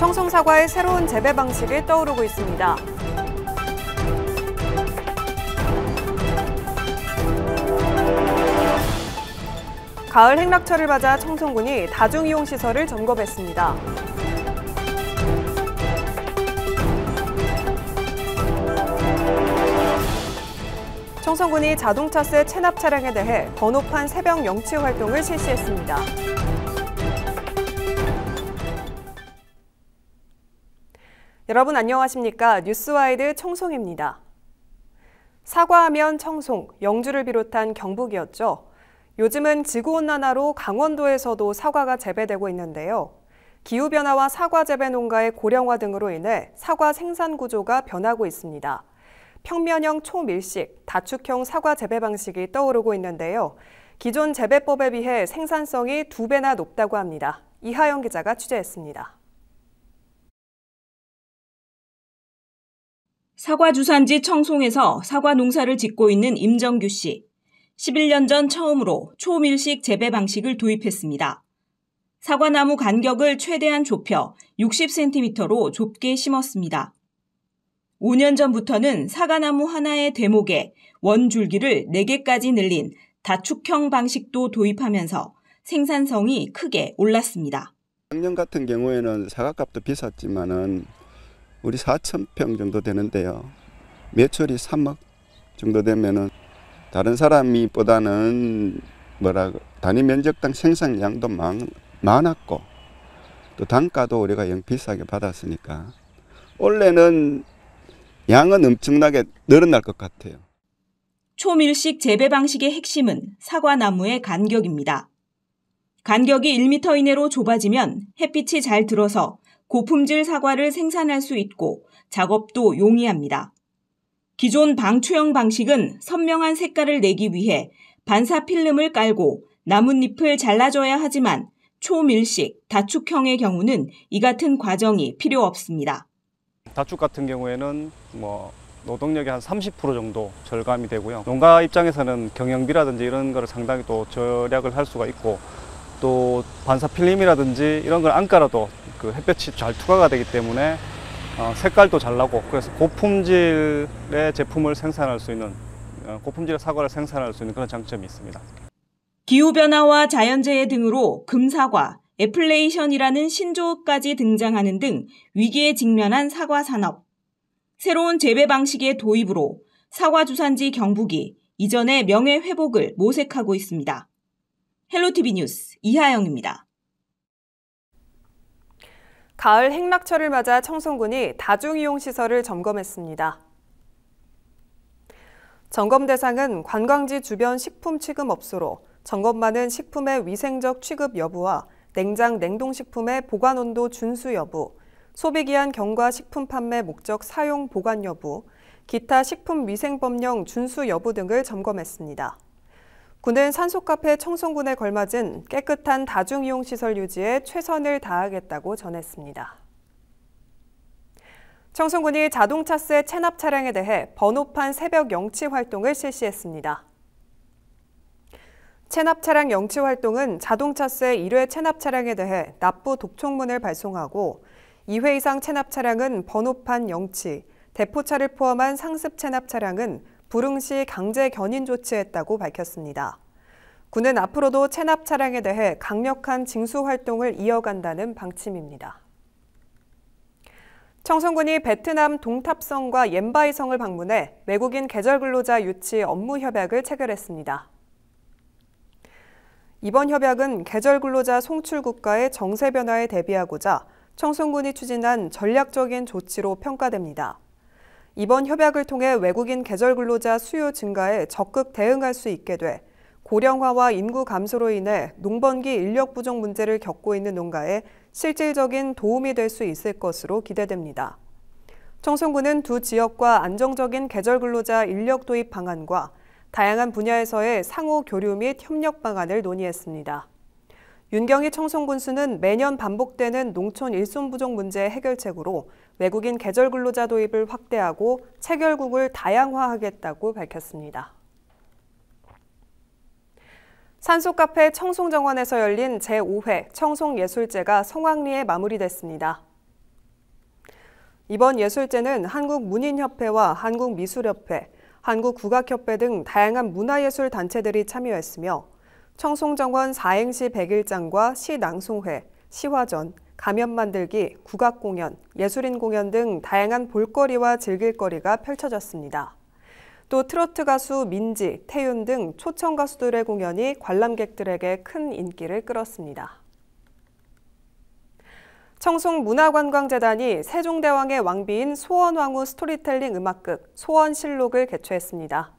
청송 사과의 새로운 재배 방식이 떠오르고 있습니다. 가을 행락철을 맞아 청송군이 다중이용시설을 점검했습니다. 청송군이 자동차세 체납 차량에 대해 번호판 새벽 영치 활동을 실시했습니다. 여러분 안녕하십니까? 뉴스와이드 청송입니다. 사과하면 청송, 영주를 비롯한 경북이었죠. 요즘은 지구온난화로 강원도에서도 사과가 재배되고 있는데요. 기후변화와 사과 재배 농가의 고령화 등으로 인해 사과 생산 구조가 변하고 있습니다. 평면형 초밀식, 다축형 사과 재배 방식이 떠오르고 있는데요. 기존 재배법에 비해 생산성이 2배나 높다고 합니다. 이하영 기자가 취재했습니다. 사과 주산지 청송에서 사과 농사를 짓고 있는 임정규 씨. 11년 전 처음으로 초밀식 재배 방식을 도입했습니다. 사과나무 간격을 최대한 좁혀 60cm로 좁게 심었습니다. 5년 전부터는 사과나무 하나의 대목에 원줄기를 4개까지 늘린 다축형 방식도 도입하면서 생산성이 크게 올랐습니다. 작년 같은 경우에는 사과값도 비쌌지만은 우리 4,000평 정도 되는데요. 매출이 3억 정도 되면은 다른 사람이보다는 단위 면적당 생산량도 많았고 또 단가도 우리가 영 비싸게 받았으니까 올해는 양은 엄청나게 늘어날 것 같아요. 초밀식 재배 방식의 핵심은 사과나무의 간격입니다. 간격이 1m 이내로 좁아지면 햇빛이 잘 들어서 고품질 사과를 생산할 수 있고 작업도 용이합니다. 기존 방추형 방식은 선명한 색깔을 내기 위해 반사 필름을 깔고 나뭇잎을 잘라줘야 하지만 초밀식, 다축형의 경우는 이 같은 과정이 필요 없습니다. 다축 같은 경우에는 노동력이 한 30% 정도 절감이 되고요. 농가 입장에서는 경영비라든지 이런 거를 상당히 또 절약을 할 수가 있고 또 반사 필름이라든지 이런 걸 안 깔아도 그 햇볕이 잘 투과가 되기 때문에 색깔도 잘 나고 그래서 고품질의 제품을 생산할 수 있는 고품질의 사과를 생산할 수 있는 그런 장점이 있습니다. 기후변화와 자연재해 등으로 금사과, 애플레이션이라는 신조어까지 등장하는 등 위기에 직면한 사과 산업. 새로운 재배 방식의 도입으로 사과 주산지 경북이 이전의 명예 회복을 모색하고 있습니다. 헬로티비 뉴스 이하영입니다. 가을 행락철을 맞아 청송군이 다중이용시설을 점검했습니다. 점검 대상은 관광지 주변 식품 취급업소로 점검반은 식품의 위생적 취급 여부와 냉장, 냉동식품의 보관온도 준수 여부, 소비기한 경과 식품 판매 목적 사용 보관 여부, 기타 식품위생법령 준수 여부 등을 점검했습니다. 군은 산소카페 청송군에 걸맞은 깨끗한 다중이용시설 유지에 최선을 다하겠다고 전했습니다. 청송군이 자동차세 체납 차량에 대해 번호판 새벽 영치 활동을 실시했습니다. 체납 차량 영치 활동은 자동차세 1회 체납 차량에 대해 납부 독촉문을 발송하고 2회 이상 체납 차량은 번호판 영치, 대포차를 포함한 상습 체납 차량은 불응 시 강제 견인 조치했다고 밝혔습니다. 군은 앞으로도 체납 차량에 대해 강력한 징수 활동을 이어간다는 방침입니다. 청송군이 베트남 동탑성과 옌바이성을 방문해 외국인 계절 근로자 유치 업무 협약을 체결했습니다. 이번 협약은 계절 근로자 송출 국가의 정세 변화에 대비하고자 청송군이 추진한 전략적인 조치로 평가됩니다. 이번 협약을 통해 외국인 계절 근로자 수요 증가에 적극 대응할 수 있게 돼 고령화와 인구 감소로 인해 농번기 인력 부족 문제를 겪고 있는 농가에 실질적인 도움이 될 수 있을 것으로 기대됩니다. 청송군은 두 지역과 안정적인 계절 근로자 인력 도입 방안과 다양한 분야에서의 상호 교류 및 협력 방안을 논의했습니다. 윤경희 청송군수는 매년 반복되는 농촌 일손 부족 문제 해결책으로 외국인 계절 근로자 도입을 확대하고 체결국을 다양화하겠다고 밝혔습니다. 산소카페 청송정원에서 열린 제5회 청송예술제가 성황리에 마무리됐습니다. 이번 예술제는 한국문인협회와 한국미술협회, 한국국악협회 등 다양한 문화예술 단체들이 참여했으며 청송정원 사행시 100일장과 시낭송회, 시화전, 가면 만들기, 국악공연, 예술인 공연 등 다양한 볼거리와 즐길거리가 펼쳐졌습니다. 또 트로트 가수 민지, 태윤 등 초청 가수들의 공연이 관람객들에게 큰 인기를 끌었습니다. 청송문화관광재단이 세종대왕의 왕비인 소원왕후 스토리텔링 음악극 소원실록을 개최했습니다.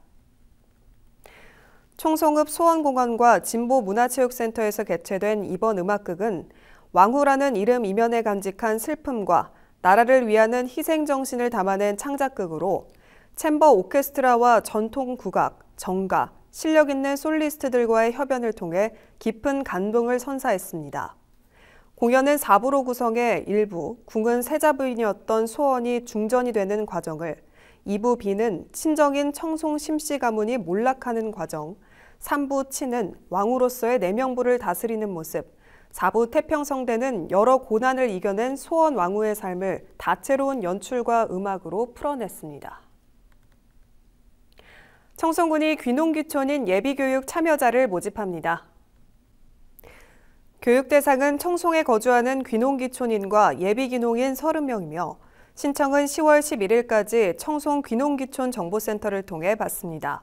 청송읍 소원공원과 진보문화체육센터에서 개최된 이번 음악극은 왕후라는 이름 이면에 간직한 슬픔과 나라를 위하는 희생정신을 담아낸 창작극으로 챔버 오케스트라와 전통 국악, 정가, 실력 있는 솔리스트들과의 협연을 통해 깊은 감동을 선사했습니다. 공연은 4부로 구성해 1부, 궁은 세자부인이었던 소원이 중전이 되는 과정을, 2부 B는 친정인 청송 심씨 가문이 몰락하는 과정, 3부 치는 왕후로서의 내명부를 다스리는 모습, 4부 태평성대는 여러 고난을 이겨낸 소원 왕후의 삶을 다채로운 연출과 음악으로 풀어냈습니다. 청송군이 귀농귀촌인 예비교육 참여자를 모집합니다. 교육 대상은 청송에 거주하는 귀농귀촌인과 예비귀농인 30명이며 신청은 10월 11일까지 청송 귀농귀촌 정보센터를 통해 받습니다.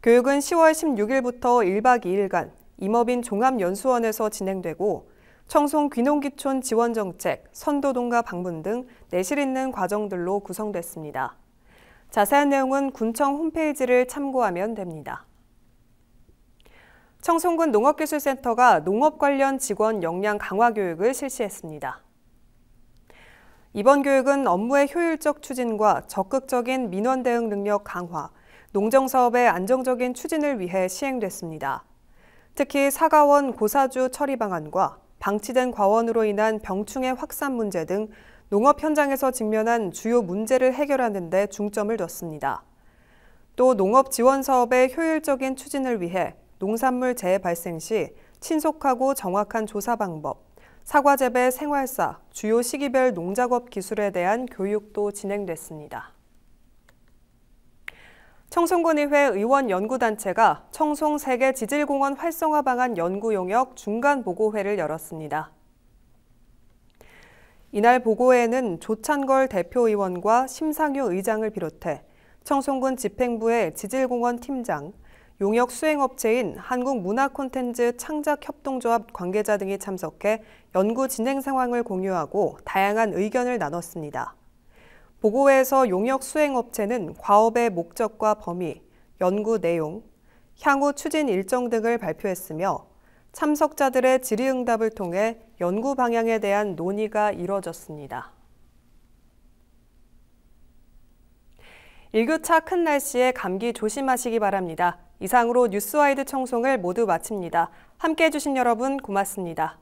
교육은 10월 16일부터 1박 2일간 임업인 종합연수원에서 진행되고 청송 귀농귀촌 지원정책, 선도동가 방문 등 내실 있는 과정들로 구성됐습니다. 자세한 내용은 군청 홈페이지를 참고하면 됩니다. 청송군 농업기술센터가 농업 관련 직원 역량 강화 교육을 실시했습니다. 이번 교육은 업무의 효율적 추진과 적극적인 민원 대응 능력 강화, 농정사업의 안정적인 추진을 위해 시행됐습니다. 특히 사과원 고사주 처리 방안과 방치된 과원으로 인한 병충해 확산 문제 등 농업 현장에서 직면한 주요 문제를 해결하는 데 중점을 뒀습니다. 또 농업 지원 사업의 효율적인 추진을 위해 농산물 재해 발생 시 신속하고 정확한 조사 방법, 사과 재배 생활사, 주요 시기별 농작업 기술에 대한 교육도 진행됐습니다. 청송군의회 의원연구단체가 청송 세계 지질공원 활성화 방안 연구 용역 중간보고회를 열었습니다. 이날 보고회에는 조찬걸 대표의원과 심상효 의장을 비롯해 청송군 집행부의 지질공원 팀장, 용역 수행업체인 한국문화콘텐츠 창작협동조합 관계자 등이 참석해 연구 진행 상황을 공유하고 다양한 의견을 나눴습니다. 보고회에서 용역 수행업체는 과업의 목적과 범위, 연구 내용, 향후 추진 일정 등을 발표했으며 참석자들의 질의응답을 통해 연구 방향에 대한 논의가 이뤄졌습니다. 일교차 큰 날씨에 감기 조심하시기 바랍니다. 이상으로 뉴스와이드 청송을 모두 마칩니다. 함께해 주신 여러분 고맙습니다.